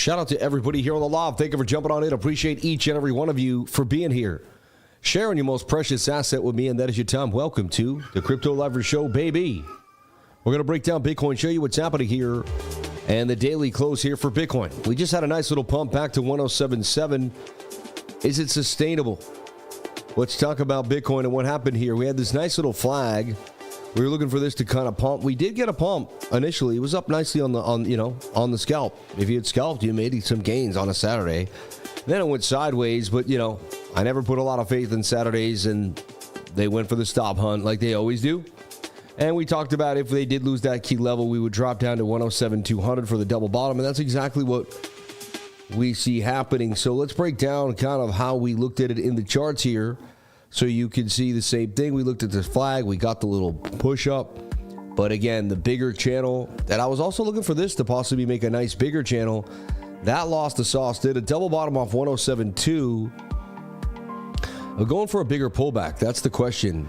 Shout out to everybody here on the live. Thank you for jumping on in. Appreciate each and every one of you for being here. Sharing your most precious asset with me, and that is your time. Welcome to the Crypto Live Show, baby. We're going to break down Bitcoin, show you what's happening here, and the daily close here for Bitcoin. We just had a nice little pump back to 107.7. Is it sustainable? Let's talk about Bitcoin and what happened here. We had this nice little flag. We were looking for this to kind of pump. We did get a pump initially. It was up nicely on the scalp. If you had scalped, you made some gains on a Saturday. Then it went sideways, but I never put a lot of faith in Saturdays, and they went for the stop hunt like they always do. And we talked about if they did lose that key level, we would drop down to 107.200 for the double bottom, and that's exactly what we see happening. So let's break down kind of how we looked at it in the charts here, so you can see the same thing. We looked at this flag. We got the little push up. But again, the bigger channel, that I was also looking for this to possibly make a nice bigger channel. That lost the sauce. Did a double bottom off 107.2. We're going for a bigger pullback. That's the question.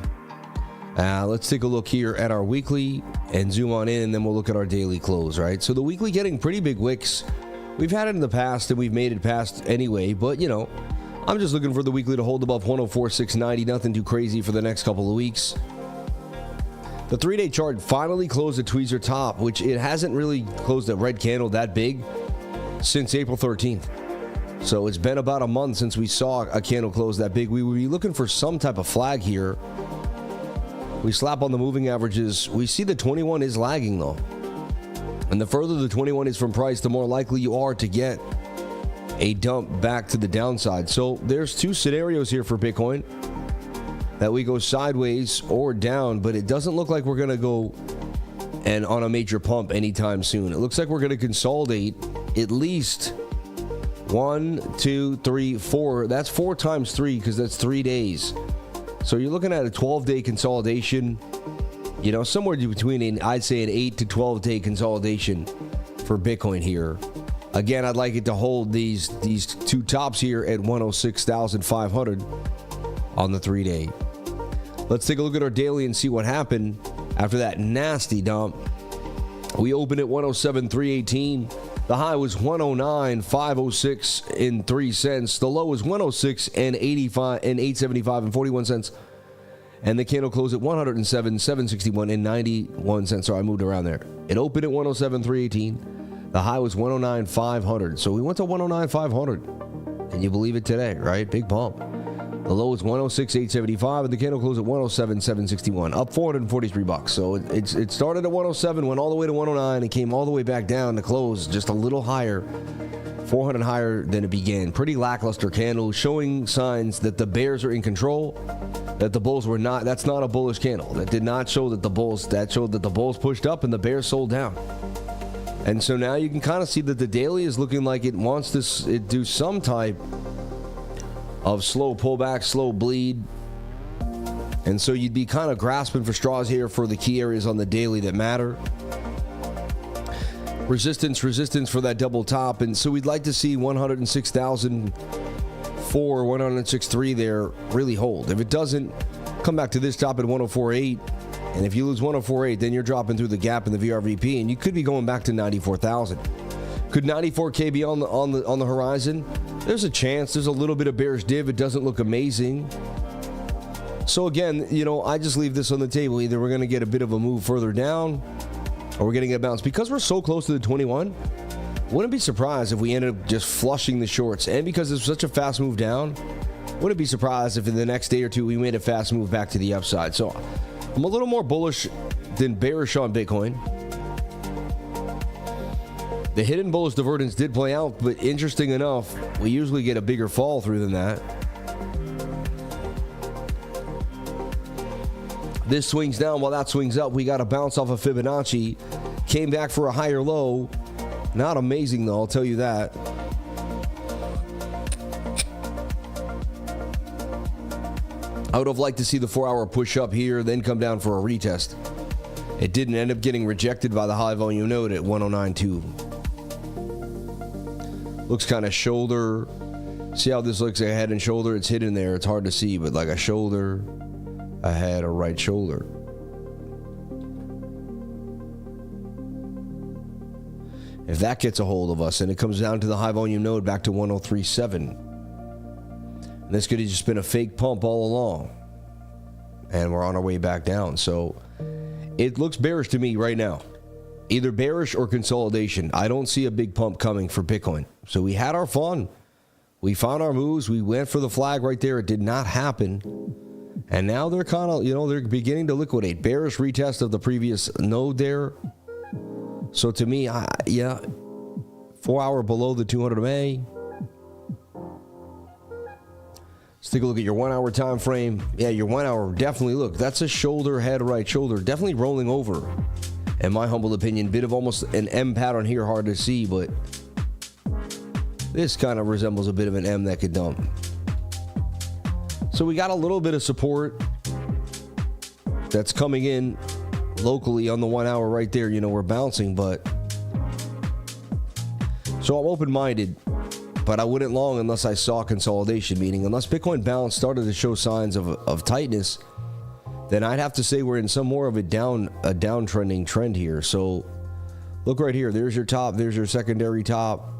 Let's take a look here at our weekly and zoom on in, and then we'll look at our daily close, right? So the weekly getting pretty big wicks. We've had it in the past, and we've made it past anyway. But, I'm just looking for the weekly to hold above 104.690. Nothing too crazy for the next couple of weeks. The 3-day chart finally closed at tweezer top, which it hasn't really closed a red candle that big since April 13th. So it's been about a month since we saw a candle close that big. We would be looking for some type of flag here. We slap on the moving averages. We see the 21 is lagging though. And the further the 21 is from price, the more likely you are to get a dump back to the downside. So there's two scenarios here for Bitcoin, that we go sideways or down, but it doesn't look like we're going to go and on a major pump anytime soon. It looks like we're going to consolidate at least 1, 2, 3, 4. That's 4 times 3 because that's 3 days. So you're looking at a 12-day consolidation, somewhere between I'd say an 8 to 12-day consolidation for Bitcoin here. Again, I'd like it to hold these two tops here at 106,500 on the 3-day. Let's take a look at our daily and see what happened after that nasty dump. We opened at 107,318. The high was 109,506 and 3 cents. The low was 106,875 and 41 cents. And the candle closed at 107,761 and 91 cents. Sorry, I moved around there. It opened at 107,318. The high was 109,500. So we went to 109,500. Can you believe it today, right? Big pump. The low was 106,875, and the candle closed at 107,761, up $443. So it started at 107, went all the way to 109, and came all the way back down to close just a little higher, 400 higher than it began. Pretty lackluster candle, showing signs that the bears are in control, that the bulls were not. That's not a bullish candle. That did not show that the bulls. That showed that the bulls pushed up and the bears sold down. And so now you can kind of see that the daily is looking like it wants to do some type of slow pullback, slow bleed. And so you'd be kind of grasping for straws here for the key areas on the daily that matter. Resistance for that double top. And so we'd like to see 106,004, 106.3 there really hold. If it doesn't, come back to this top at 104.8. And if you lose 104.8, then you're dropping through the gap in the VRVP, and you could be going back to 94,000. Could 94K be on the horizon? There's a chance. There's a little bit of bearish div. It doesn't look amazing. So again, I just leave this on the table. Either we're going to get a bit of a move further down, or we're getting a bounce. Because we're so close to the 21, wouldn't be surprised if we ended up just flushing the shorts. And because it's such a fast move down, wouldn't be surprised if in the next day or two we made a fast move back to the upside. So I'm a little more bullish than bearish on Bitcoin. The hidden bullish divergence did play out, but interesting enough, we usually get a bigger fall through than that. This swings down while that swings up. We got a bounce off of Fibonacci. Came back for a higher low. Not amazing though, I'll tell you that. I would have liked to see the 4-hour push up here, then come down for a retest. It didn't end up getting rejected by the high volume node at 109.2. Looks kind of shoulder. See how this looks like a head and shoulder? It's hidden there. It's hard to see, but like a shoulder, a head, a right shoulder. If that gets a hold of us and it comes down to the high volume node back to 103.7, and this could have just been a fake pump all along, and we're on our way back down. So it looks bearish to me right now, either bearish or consolidation. I don't see a big pump coming for Bitcoin. So we had our fun. We found our moves. We went for the flag right there. It did not happen. And now they're kind of, they're beginning to liquidate. Bearish retest of the previous node there. So to me, 4 hour below the 200 MA. Let's take a look at your 1 hour time frame. Yeah, your 1 hour, definitely look. That's a shoulder, head, right shoulder. Definitely rolling over, in my humble opinion. Bit of almost an M pattern here, hard to see, but this kind of resembles a bit of an M that could dump. So we got a little bit of support that's coming in locally on the 1 hour right there. We're bouncing, but so I'm open-minded, but I wouldn't long unless I saw consolidation, meaning unless Bitcoin bounce started to show signs of tightness, then I'd have to say we're in some more of a downtrending trend here. So look right here. There's your top. There's your secondary top.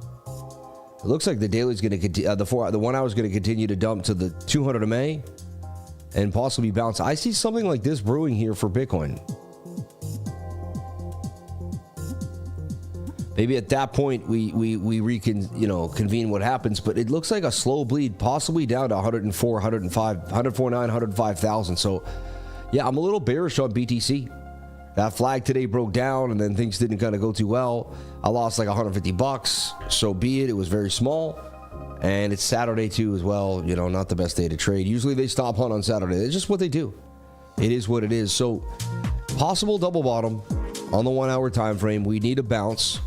It looks like the daily's going to continue. The 1 hour is going to continue to dump to the 200 MA and possibly bounce. I see something like this brewing here for Bitcoin. Maybe at that point we convene what happens, but it looks like a slow bleed, possibly down to 104, 105, 104.9, 105,000. So yeah, I'm a little bearish on BTC. That flag today broke down, and then things didn't kind of go too well. I lost like $150. So be it. It was very small, and it's Saturday too as well. Not the best day to trade. Usually they stop hunt on Saturday. It's just what they do. It is what it is. So possible double bottom on the 1 hour time frame. We need a bounce,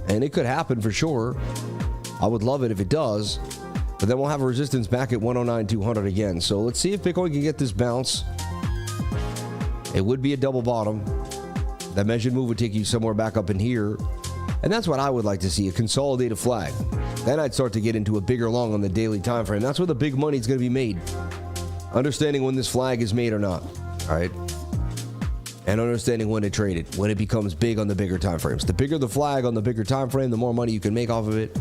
and it could happen for sure. I would love it if it does, but then we'll have a resistance back at 109,200 again. So let's see if Bitcoin can get this bounce. It would be a double bottom. That measured move would take you somewhere back up in here. And that's what I would like to see, a consolidated flag. Then I'd start to get into a bigger long on the daily time frame. That's where the big money is going to be made. Understanding when this flag is made or not. All right. And understanding when to trade it, when it becomes big on the bigger time frames. The bigger the flag on the bigger time frame, the more money you can make off of it.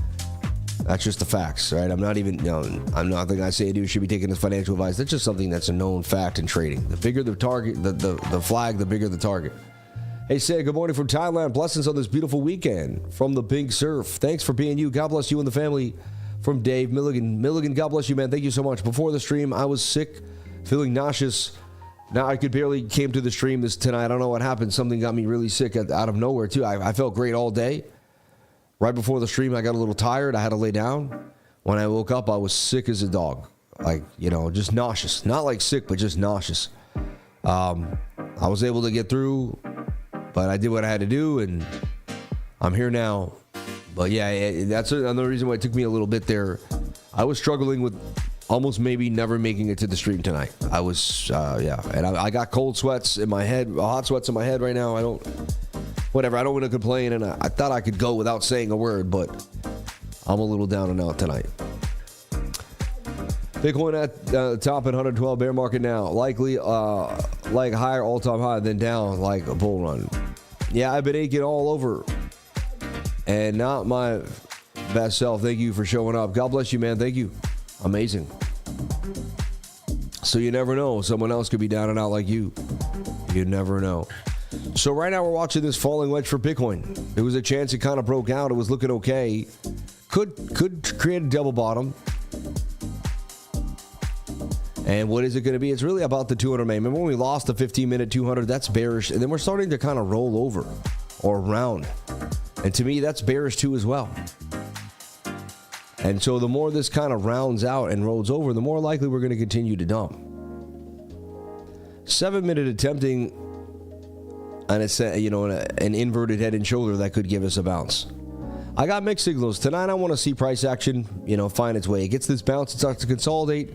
That's just the facts, right? I'm not even, I'm not thinking I say you should be taking this financial advice. That's just something that's a known fact in trading. The bigger the target, the flag, the bigger the target. Hey, Say, good morning from Thailand. Blessings on this beautiful weekend from the Pink Surf. Thanks for being you. God bless you and the family. From Dave Milligan. Milligan, God bless you, man. Thank you so much. Before the stream, I was sick, feeling nauseous. Now I could barely came to the stream tonight. I don't know what happened. Something got me really sick out of nowhere, too. I felt great all day. Right before the stream, I got a little tired. I had to lay down. When I woke up, I was sick as a dog. Just nauseous. Not like sick, but just nauseous. I was able to get through, but I did what I had to do, and I'm here now. But yeah, that's another reason why it took me a little bit there. I was struggling with almost maybe never making it to the stream tonight. I was, and I got cold sweats in my head, hot sweats in my head right now. I don't want to complain, and I thought I could go without saying a word, but I'm a little down and out tonight. Bitcoin at the top at 112, bear market now. Likely like higher all-time high, then down like a bull run. Yeah, I've been aching all over, and not my best self. Thank you for showing up. God bless you, man. Thank you. Amazing. So you never know. Someone else could be down and out like you. You never know. So right now we're watching this falling wedge for Bitcoin. There was a chance it kind of broke out. It was looking okay. Could create a double bottom. And what is it going to be? It's really about the 200 MA. Remember when we lost the 15-minute 200? That's bearish. And then we're starting to kind of roll over or round. And to me, that's bearish too as well. And so the more this kind of rounds out and rolls over, the more likely we're going to continue to dump. 7-minute attempting, and it's an inverted head and shoulder that could give us a bounce. I got mixed signals. Tonight I want to see price action, find its way. It gets this bounce, it starts to consolidate.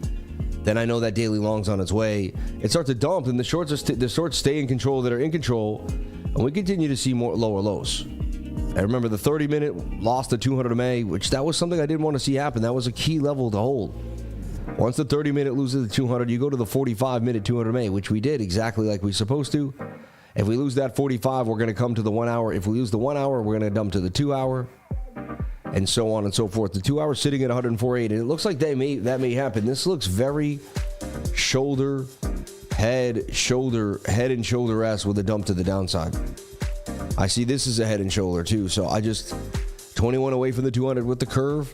Then I know that daily long's on its way. It starts to dump, and the shorts stay in control that are in control, and we continue to see more lower lows. I remember the 30-minute lost the 200 MA, which that was something I didn't want to see happen. That was a key level to hold. Once the 30-minute loses the 200, you go to the 45-minute 200 MA, which we did exactly like we were supposed to. If we lose that 45, we're going to come to the 1 hour. If we lose the 1 hour, we're going to dump to the 2 hour, and so on and so forth. The 2 hour sitting at 104.8, and it looks like that may happen. This looks very shoulder, head and shoulder-esque with a dump to the downside. I see this is a head and shoulder too, so I just 21 away from the 200 with the curve.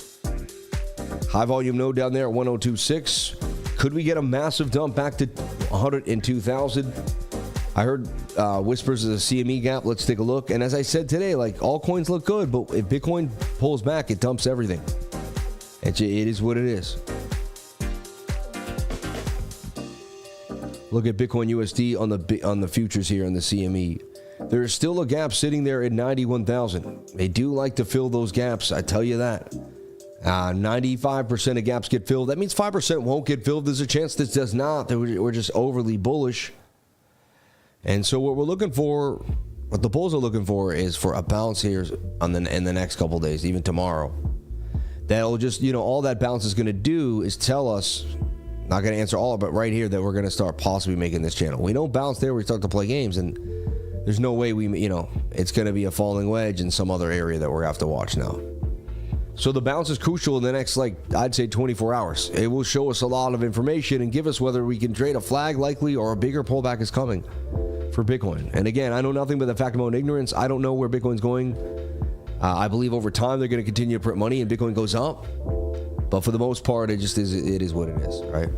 High volume node down there at 102.6. Could we get a massive dump back to 102,000? I heard whispers of a CME gap. Let's take a look. And as I said today, like, all coins look good, but if Bitcoin pulls back, it dumps everything. It is what it is. Look at Bitcoin USD on the futures here on the CME. There's still a gap sitting there at 91,000. They do like to fill those gaps, I tell you that. 95% of gaps get filled. That means 5% won't get filled. There's a chance this does not. We're just overly bullish. And so what we're looking for, what the bulls are looking for, is for a bounce here in the next couple days, even tomorrow. That'll just, all that bounce is going to do is tell us, not going to answer all of it right here, that we're going to start possibly making this channel. We don't bounce there, we start to play games, and there's no way it's going to be a falling wedge in some other area that we're going to have to watch now. So the bounce is crucial in the next, I'd say 24 hours. It will show us a lot of information and give us whether we can trade a flag likely or a bigger pullback is coming for Bitcoin. And again, I know nothing but the fact of my own ignorance. I don't know where Bitcoin's going. I believe over time they're going to continue to print money and Bitcoin goes up. But for the most part, it is what it is, right?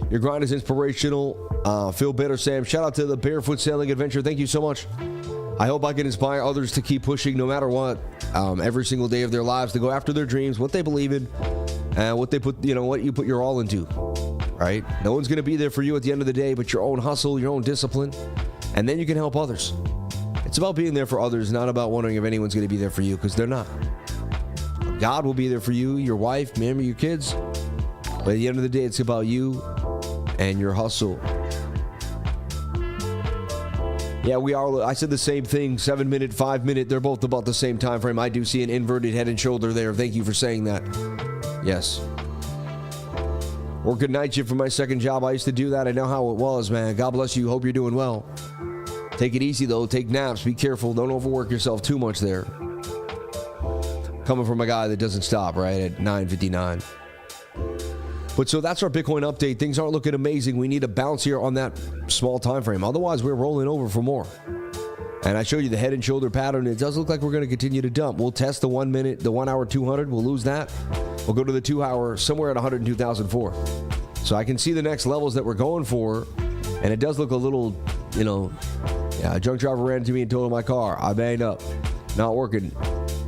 Your grind is inspirational. Feel better, Sam. Shout out to the Barefoot Sailing Adventure. Thank you so much. I hope I can inspire others to keep pushing no matter what, every single day of their lives, to go after their dreams, what they believe in, and what you put your all into, right? No one's going to be there for you at the end of the day, but your own hustle, your own discipline, and then you can help others. It's about being there for others, not about wondering if anyone's going to be there for you, because they're not. God will be there for you, your wife, maybe your kids, but at the end of the day, it's about you and your hustle. Yeah, we are. I said the same thing. 7 minute, 5 minute. They're both about the same time frame. I do see an inverted head and shoulder there. Thank you for saying that. Yes. Working night shift for my second job. I used to do that. I know how it was, man. God bless you. Hope you're doing well. Take it easy, though. Take naps. Be careful. Don't overwork yourself too much there. Coming from a guy that doesn't stop, right, at 9:59. But so that's our Bitcoin update. Things aren't looking amazing. We need a bounce here on that small time frame. Otherwise, we're rolling over for more. And I showed you the head and shoulder pattern. It does look like we're going to continue to dump. We'll test the 1 minute, the 1 hour 200. We'll lose that. We'll go to the 2 hour somewhere at 102,004. So I can see the next levels that we're going for. And it does look a little, a drunk driver ran into me and totaled my car. I banged up. Not working.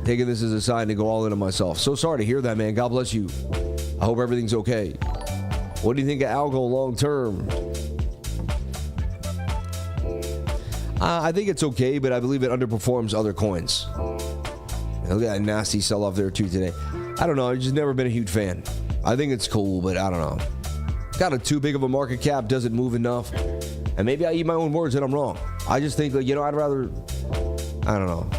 Taking this as a sign to go all into myself. So sorry to hear that, man. God bless you. I hope everything's okay. What do you think of ALGO long term? I think it's okay, but I believe it underperforms other coins. Look at that nasty sell-off there too today. I don't know. I've just never been a huge fan. I think it's cool, but I don't know. Got a too big of a market cap, doesn't move enough. And maybe I eat my own words and I'm wrong. I just think, I'd rather, I don't know.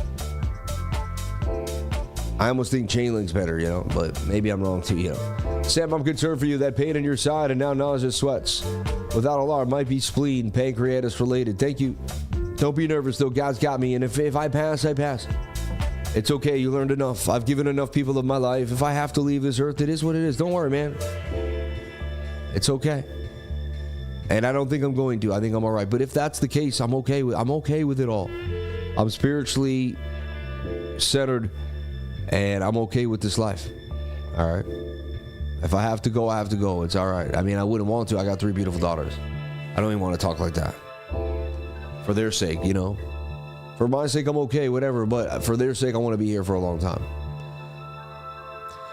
I almost think Chainlink's better, but maybe I'm wrong too, Sam, I'm concerned for you. That pain on your side and now nausea, sweats. Without alarm, might be spleen, pancreatitis related. Thank you. Don't be nervous, though. God's got me. And if I pass, I pass. It's okay. You learned enough. I've given enough people of my life. If I have to leave this earth, it is what it is. Don't worry, man. It's okay. And I don't think I'm going to. I think I'm all right. But if that's the case, I'm okay with it all. I'm spiritually centered, and I'm okay with this life. All right. If I have to go, I have to go. It's all right. I mean, I wouldn't want to. I got 3 beautiful daughters. I don't even want to talk like that. For their sake, For my sake, I'm okay, whatever. But for their sake, I want to be here for a long time.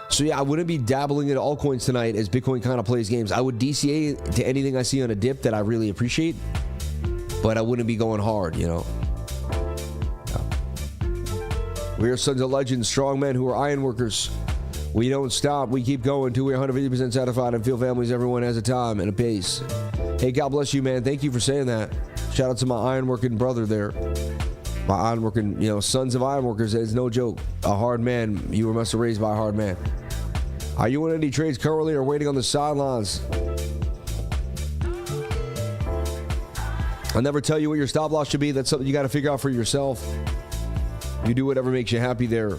So yeah, I wouldn't be dabbling into altcoins tonight as Bitcoin kind of plays games. I would DCA to anything I see on a dip that I really appreciate. But I wouldn't be going hard, We are sons of legends, strong men who are iron workers. We don't stop. We keep going until we're 150% satisfied and feel families. Everyone has a time and a pace. Hey, God bless you, man. Thank you for saying that. Shout out to my ironworking brother there. My ironworking, sons of ironworkers. It's no joke. A hard man. You were must have raised by a hard man. Are you in any trades currently or waiting on the sidelines? I'll never tell you what your stop loss should be. That's something you got to figure out for yourself. You do whatever makes you happy there.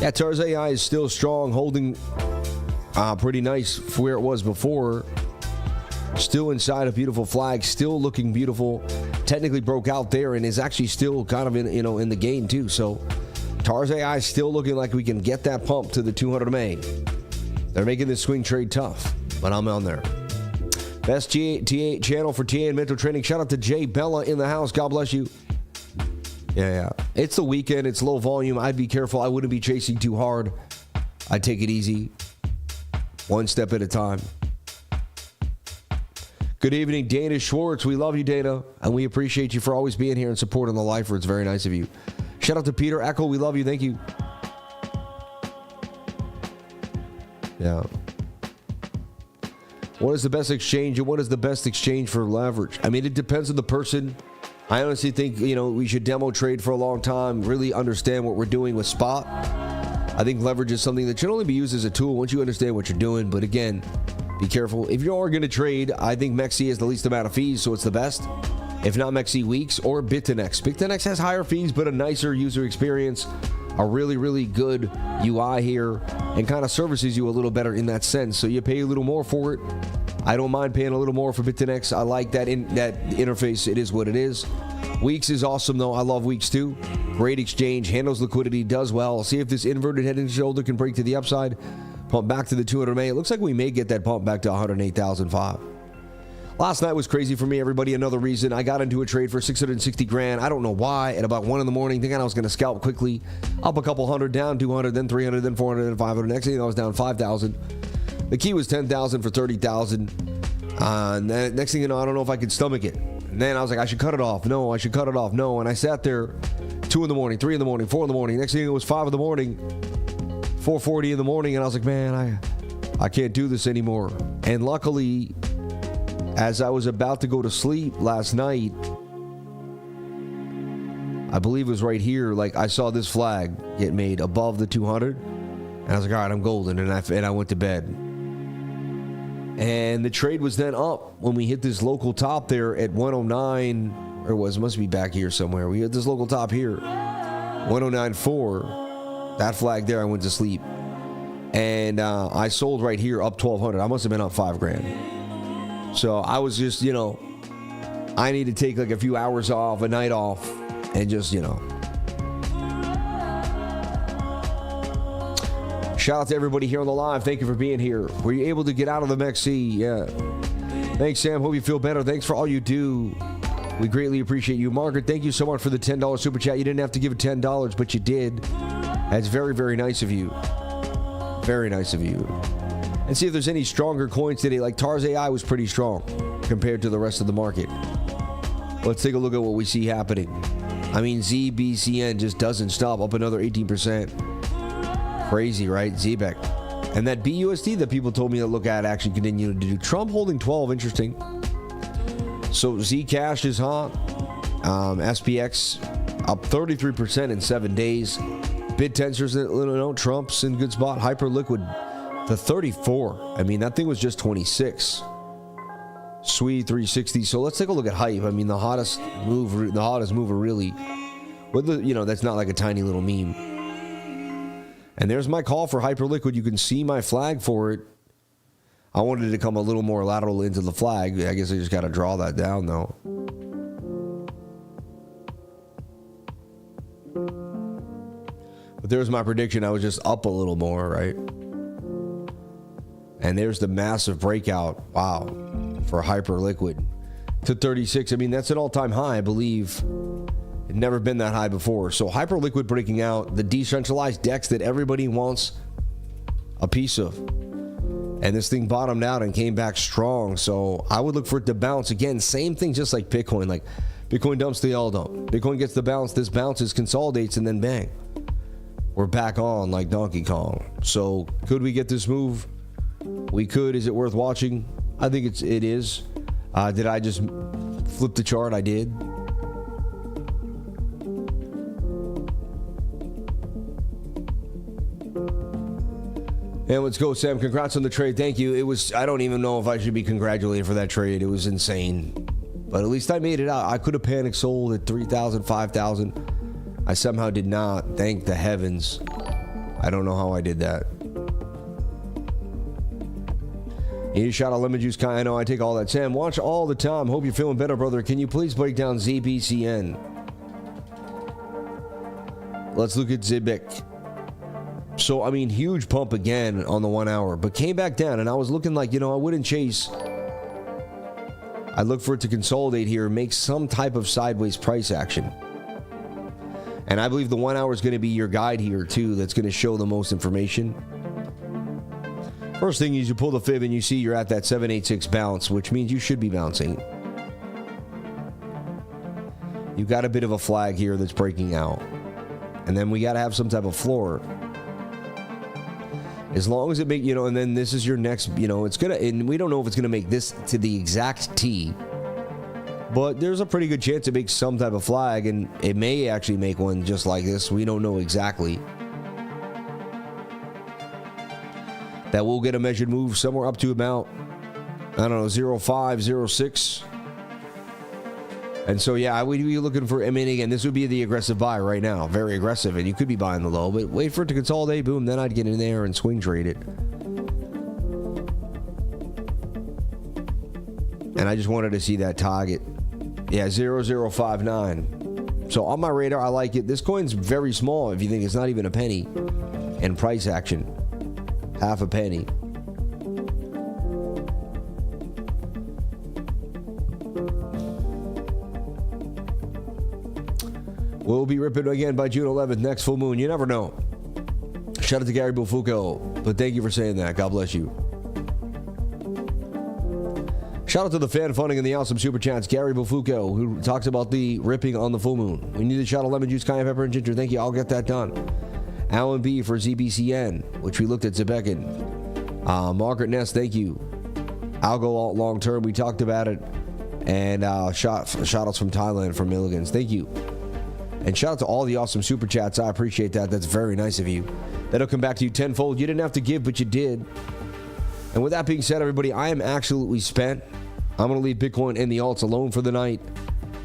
Yeah, TARS AI is still strong, holding pretty nice for where it was before. Still inside a beautiful flag, still looking beautiful. Technically broke out there and is actually still kind of in the game too. So TARS AI is still looking like we can get that pump to the 200 MA. They're making this swing trade tough, but I'm on there. Best TA channel for TA and mental training. Shout out to Jay Bella in the house. God bless you. Yeah. It's the weekend. It's low volume. I'd be careful. I wouldn't be chasing too hard. I'd take it easy. One step at a time. Good evening, Dana Schwartz. We love you, Dana. And we appreciate you for always being here and supporting the Lifer. It's very nice of you. Shout out to Peter Echo. We love you. Thank you. Yeah. What is the best exchange and what is the best exchange for leverage? I mean, it depends on the person. I honestly think, we should demo trade for a long time, really understand what we're doing with spot. I think leverage is something that should only be used as a tool once you understand what you're doing. But again, be careful. If you are going to trade, I think MEXC has the least amount of fees, so it's the best. If not MEXC Weeks or Bitfinex. Bitfinex has higher fees, but a nicer user experience, a really, really good UI here, and kind of services you a little better in that sense. So you pay a little more for it. I don't mind paying a little more for Bitfinex. I like that interface. It is what it is. Weeks is awesome, though. I love Weeks, too. Great exchange, handles liquidity, does well. See if this inverted head and shoulder can break to the upside. Pump back to the 200 MA. It looks like we may get that pump back to 108,005. Last night was crazy for me, everybody. Another reason I got into a trade for 660 grand. I don't know why. At about 1 in the morning, thinking I was going to scalp quickly. Up a couple hundred, down 200, then 300, then 400, then 500. Next thing I was down 5,000. The key was 10,000 for 30,000. Next thing you know, I don't know if I could stomach it. And then I was like, I should cut it off. No, I should cut it off. No. And I sat there 2 in the morning, 3 in the morning, 4 in the morning. Next thing it was 5 in the morning, 4:40 in the morning. And I was like, man, I can't do this anymore. And luckily, as I was about to go to sleep last night, I believe it was right here, like I saw this flag get made above the 200. And I was like, all right, I'm golden. And I went to bed. And the trade was then up when we hit this local top there at 109, or it must be back here somewhere. We hit this local top here, 109.4. That flag there, I went to sleep. And I sold right here up 1,200. I must have been up 5 grand. So I was just, I need to take like a few hours off, a night off, and just, Shout out to everybody here on the live. Thank you for being here. Were you able to get out of the MEXC? Yeah. Thanks, Sam. Hope you feel better. Thanks for all you do. We greatly appreciate you. Margaret, thank you so much for the $10 super chat. You didn't have to give it $10, but you did. That's very, very nice of you. Very nice of you. And see if there's any stronger coins today. Like TARS AI was pretty strong compared to the rest of the market. Let's take a look at what we see happening. I mean, ZBCN just doesn't stop, up another 18%. Crazy, right? ZBEC. And that BUSD that people told me to look at actually continued to do. Trump holding 12, interesting. So Zcash is hot. SPX up 33% in 7 days. BitTensor's, Trump's in good spot. Hyperliquid to 34. I mean, that thing was just 26. Sweet 360. So let's take a look at Hype. I mean, the hottest mover really. With that's not like a tiny little meme. And there's my call for Hyperliquid. You can see my flag for it. I wanted to come a little more lateral into the flag. I guess I just got to draw that down, though. But there's my prediction. I was just up a little more, right? And there's the massive breakout. Wow. For Hyperliquid to 36. I mean, that's an all-time high, I believe. It never been that high before. So Hyperliquid breaking out, the decentralized DEX that everybody wants a piece of. And this thing bottomed out and came back strong. So I would look for it to bounce again. Same thing, just like Bitcoin. Like Bitcoin dumps, they all dump. Bitcoin gets the bounce. This bounces, consolidates, and then bang, we're back on like Donkey Kong. So could we get this move? We could. Is it worth watching? I think it is. Did I just flip the chart? I did. And let's go, Sam. Congrats on the trade. Thank you. It was, I don't even know if I should be congratulated for that trade. It was insane. But at least I made it out. I could have panic sold at 3,000, 5,000. I somehow did not. Thank the heavens. I don't know how I did that. You need a shot of lemon juice, Kai. I know I take all that. Sam, watch all the time. Hope you're feeling better, brother. Can you please break down ZBCN? Let's look at ZBIC. So, I mean, huge pump again on the 1 hour, but came back down, and I was looking like, I wouldn't chase. I look for it to consolidate here, make some type of sideways price action. And I believe the 1 hour is going to be your guide here, too, that's going to show the most information. First thing is you pull the fib and you see you're at that 786 bounce, which means you should be bouncing. You've got a bit of a flag here that's breaking out. And then we got to have some type of floor. As long as it make, and then this is your next, it's going to, and we don't know if it's going to make this to the exact T, but there's a pretty good chance it makes some type of flag, and it may actually make one just like this. We don't know exactly. That will get a measured move somewhere up to about, I don't know, 0.5, 0.6. And so, yeah, I would be looking for, again, this would be the aggressive buy right now. Very aggressive, and you could be buying the low, but wait for it to consolidate, boom, then I'd get in there and swing trade it. And I just wanted to see that target. Yeah, 0.059. So on my radar, I like it. This coin's very small if you think it's not even a penny. And price action, half a penny. We'll be ripping again by June 11th, next full moon. You never know. Shout out to Gary Bufuko. But thank you for saying that. God bless you. Shout out to the fan funding and the awesome super chats. Gary Bufuko, who talks about the ripping on the full moon. We need a shot of lemon juice, cayenne pepper, and ginger. Thank you. I'll get that done. Alan B for ZBCN, which we looked at Zebekin. Margaret Ness, thank you. ALGO alt long term. We talked about it. And shout outs from Thailand for Milligans. Thank you. And shout out to all the awesome super chats. I appreciate that. That's very nice of you. That'll come back to you tenfold. You didn't have to give, but you did. And with that being said, everybody, I am absolutely spent. I'm going to leave Bitcoin and the alts alone for the night.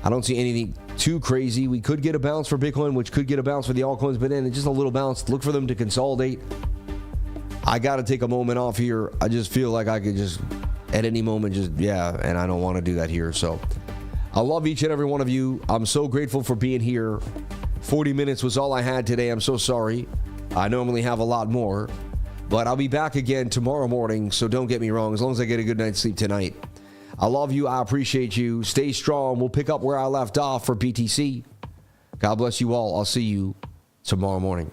I don't see anything too crazy. We could get a bounce for Bitcoin, which could get a bounce for the altcoins, but then just a little bounce. Look for them to consolidate. I got to take a moment off here. I just feel like I could just, at any moment, and I don't want to do that here. So I love each and every one of you. I'm so grateful for being here. 40 minutes was all I had today. I'm so sorry. I normally have a lot more, but I'll be back again tomorrow morning, so don't get me wrong, as long as I get a good night's sleep tonight. I love you. I appreciate you. Stay strong. We'll pick up where I left off for BTC. God bless you all. I'll see you tomorrow morning.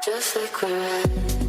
Just like we're at